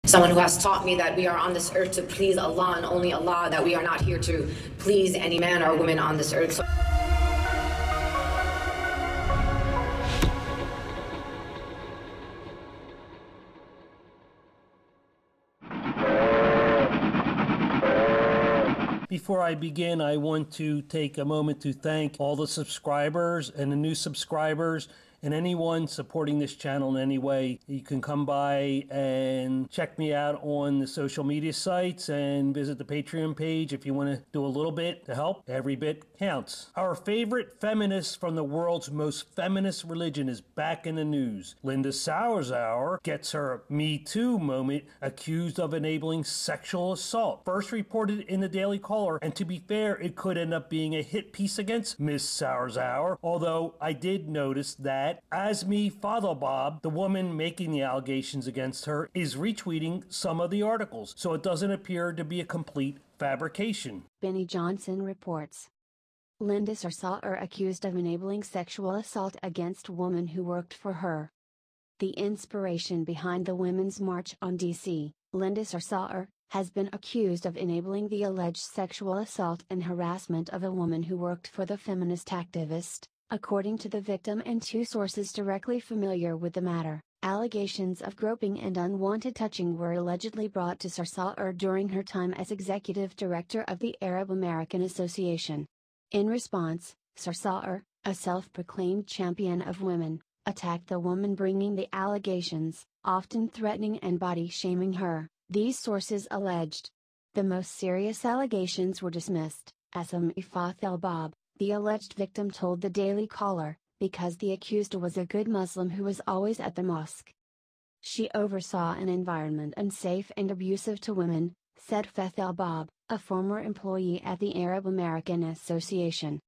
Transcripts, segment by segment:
Someone who has taught me that we are on this earth to please Allah and only Allah, that we are not here to please any man or woman on this earth. Before I begin, I want to take a moment to thank all the subscribers and the new subscribers and anyone supporting this channel in any way. You can come by and check me out on the social media sites and visit the Patreon page if you want to do a little bit to help. Every bit counts. Our favorite feminist from the world's most feminist religion is back in the news. Linda Sarsour gets her Me Too moment accused of enabling sexual assault. First reported in the Daily Caller, and to be fair, it could end up being a hit piece against Miss Sarsour, although I did notice that Asmi Fathelbob, the woman making the allegations against her, is retweeting some of the articles, so it doesn't appear to be a complete fabrication. Benny Johnson reports. Linda Sarsour accused of enabling sexual assault against woman who worked for her. The inspiration behind the Women's March on D.C., Linda Sarsour, has been accused of enabling the alleged sexual assault and harassment of a woman who worked for the feminist activist. According to the victim and two sources directly familiar with the matter, allegations of groping and unwanted touching were allegedly brought to Sarsour during her time as executive director of the Arab American Association. In response, Sarsour, a self-proclaimed champion of women, attacked the woman bringing the allegations, often threatening and body-shaming her, these sources alleged. The most serious allegations were dismissed, Asmi Fathelbob, the alleged victim told the Daily Caller, because the accused was a good Muslim who was always at the mosque. She oversaw an environment unsafe and abusive to women, said Fathelbob, a former employee at the Arab American Association.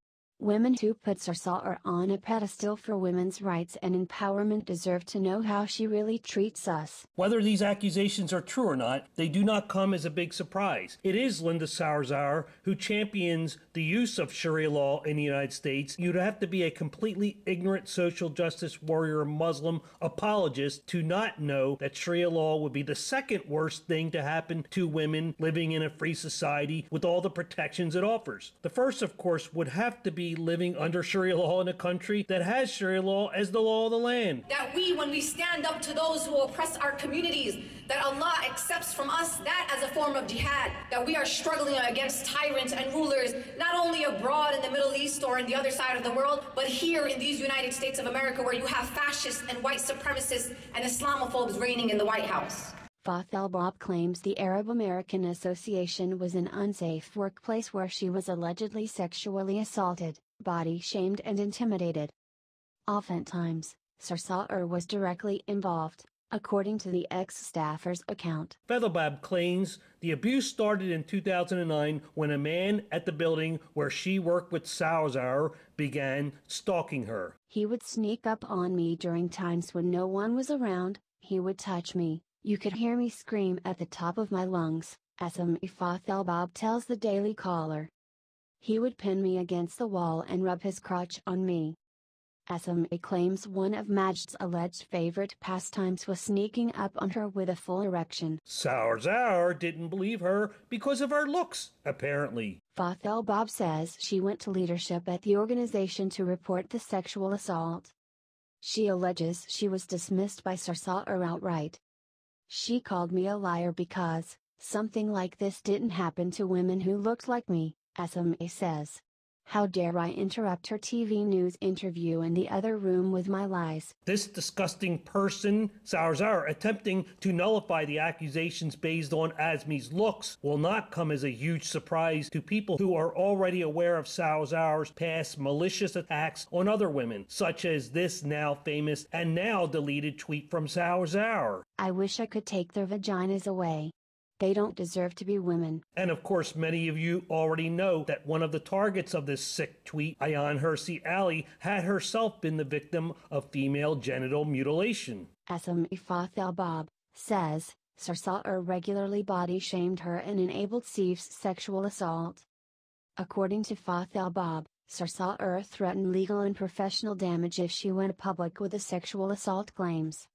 Women who put Sarsour on a pedestal for women's rights and empowerment deserve to know how she really treats us. Whether these accusations are true or not, they do not come as a big surprise. It is Linda Sarsour who champions the use of sharia law in the United States. You'd have to be a completely ignorant social justice warrior Muslim apologist to not know that sharia law would be the second worst thing to happen to women living in a free society with all the protections it offers. The first, of course, would have to be living under sharia law in a country that has sharia law as the law of the land. That we, when we stand up to those who oppress our communities, that Allah accepts from us that as a form of jihad, that we are struggling against tyrants and rulers, not only abroad in the Middle East or in the other side of the world, but here in these United States of America, where you have fascists and white supremacists and Islamophobes reigning in the White House. Fathelbob claims the Arab American Association was an unsafe workplace where she was allegedly sexually assaulted, body-shamed and intimidated. Oftentimes, Sarsour was directly involved, according to the ex-staffer's account. Fathelbob claims the abuse started in 2009 when a man at the building where she worked with Sarsour began stalking her. He would sneak up on me during times when no one was around. He would touch me. You could hear me scream at the top of my lungs, Asmi Fathelbob tells the Daily Caller. He would pin me against the wall and rub his crotch on me. Asmi claims one of Majid's alleged favorite pastimes was sneaking up on her with a full erection. Sarsour didn't believe her because of her looks, apparently. Fathelbob says she went to leadership at the organization to report the sexual assault. She alleges she was dismissed by Sarsour outright. She called me a liar because something like this didn't happen to women who looked like me, Asmi says. How dare I interrupt her TV news interview in the other room with my lies? This disgusting person, Sarsour, attempting to nullify the accusations based on Asmi's looks will not come as a huge surprise to people who are already aware of Sarsour's past malicious attacks on other women, such as this now famous and now deleted tweet from Sarsour. I wish I could take their vaginas away. They don't deserve to be women. And of course, many of you already know that one of the targets of this sick tweet, Ayaan Hirsi Ali, had herself been the victim of female genital mutilation. Asmi Fathelbob says Sarsour regularly body-shamed her and enabled Sif's sexual assault. According to Fathelbob, Sarsour threatened legal and professional damage if she went public with the sexual assault claims.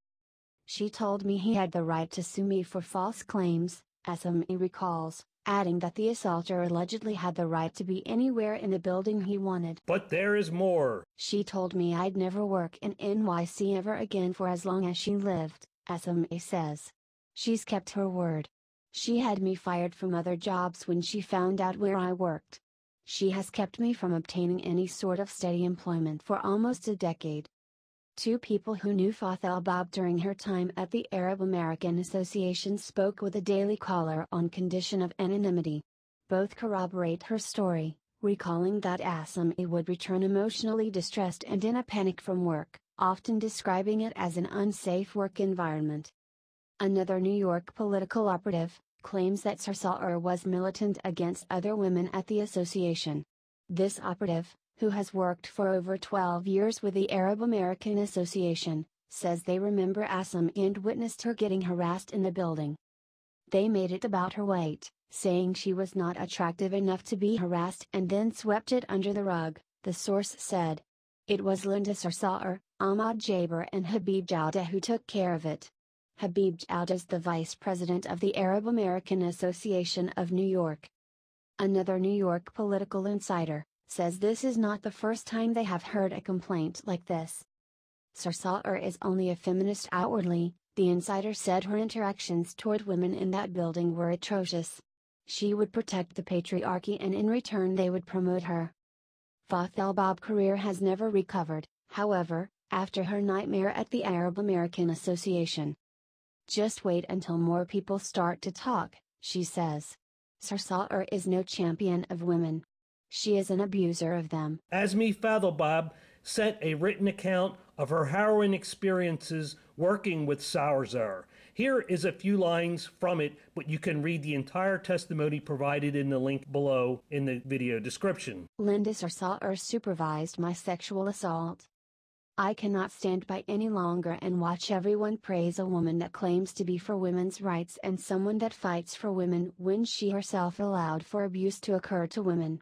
She told me he had the right to sue me for false claims, SME recalls, adding that the assaulter allegedly had the right to be anywhere in the building he wanted. But there is more. She told me I'd never work in NYC ever again for as long as she lived, SME says. She's kept her word. She had me fired from other jobs when she found out where I worked. She has kept me from obtaining any sort of steady employment for almost a decade. Two people who knew Fath El-Bab during her time at the Arab American Association spoke with a Daily Caller on condition of anonymity. Both corroborate her story, recalling that Asami would return emotionally distressed and in a panic from work, often describing it as an unsafe work environment. Another New York political operative claims that Sarsour was militant against other women at the association. This operative, who has worked for over 12 years with the Arab American Association, says they remember Asami and witnessed her getting harassed in the building. They made it about her weight, saying she was not attractive enough to be harassed and then swept it under the rug, the source said. It was Linda Sarsour, Ahmad Jaber and Habib Jauda who took care of it. Habib Jauda is the vice president of the Arab American Association of New York. Another New York political insider says this is not the first time they have heard a complaint like this. Sarsour is only a feminist outwardly, the insider said. Her interactions toward women in that building were atrocious. She would protect the patriarchy and in return they would promote her. Fath El-Bab's career has never recovered, however, after her nightmare at the Arab American Association. Just wait until more people start to talk, she says. Sarsour is no champion of women. She is an abuser of them. Asmi Fath El-Bab sent a written account of her harrowing experiences working with Sarsour. Here is a few lines from it, but you can read the entire testimony provided in the link below in the video description. Linda Sarsour supervised my sexual assault. I cannot stand by any longer and watch everyone praise a woman that claims to be for women's rights and someone that fights for women when she herself allowed for abuse to occur to women.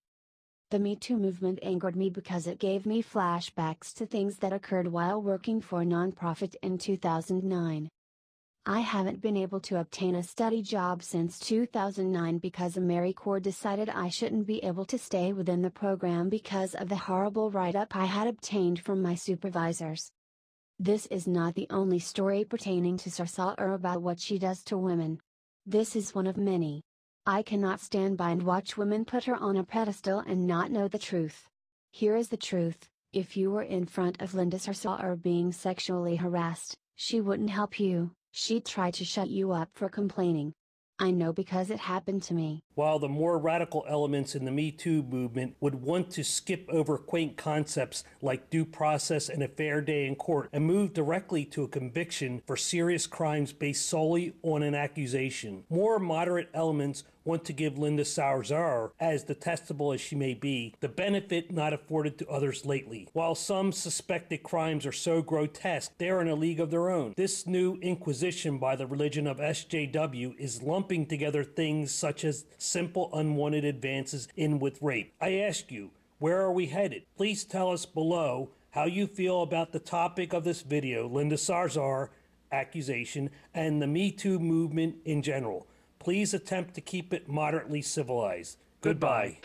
The Me Too movement angered me because it gave me flashbacks to things that occurred while working for a nonprofit in 2009. I haven't been able to obtain a steady job since 2009 because AmeriCorps decided I shouldn't be able to stay within the program because of the horrible write-up I had obtained from my supervisors. This is not the only story pertaining to Sarsour about what she does to women. This is one of many. I cannot stand by and watch women put her on a pedestal and not know the truth. Here is the truth: if you were in front of Linda Sarsour being sexually harassed, she wouldn't help you. She'd try to shut you up for complaining. I know because it happened to me. While the more radical elements in the Me Too movement would want to skip over quaint concepts like due process and a fair day in court and move directly to a conviction for serious crimes based solely on an accusation, more moderate elements want to give Linda Sarsour, as detestable as she may be, the benefit not afforded to others lately. While some suspected crimes are so grotesque, they are in a league of their own. This new inquisition by the religion of SJW is lumping together things such as simple unwanted advances in with rape. I ask you, where are we headed? Please tell us below how you feel about the topic of this video, Linda Sarsour accusation, and the Me Too movement in general. Please attempt to keep it moderately civilized. Goodbye.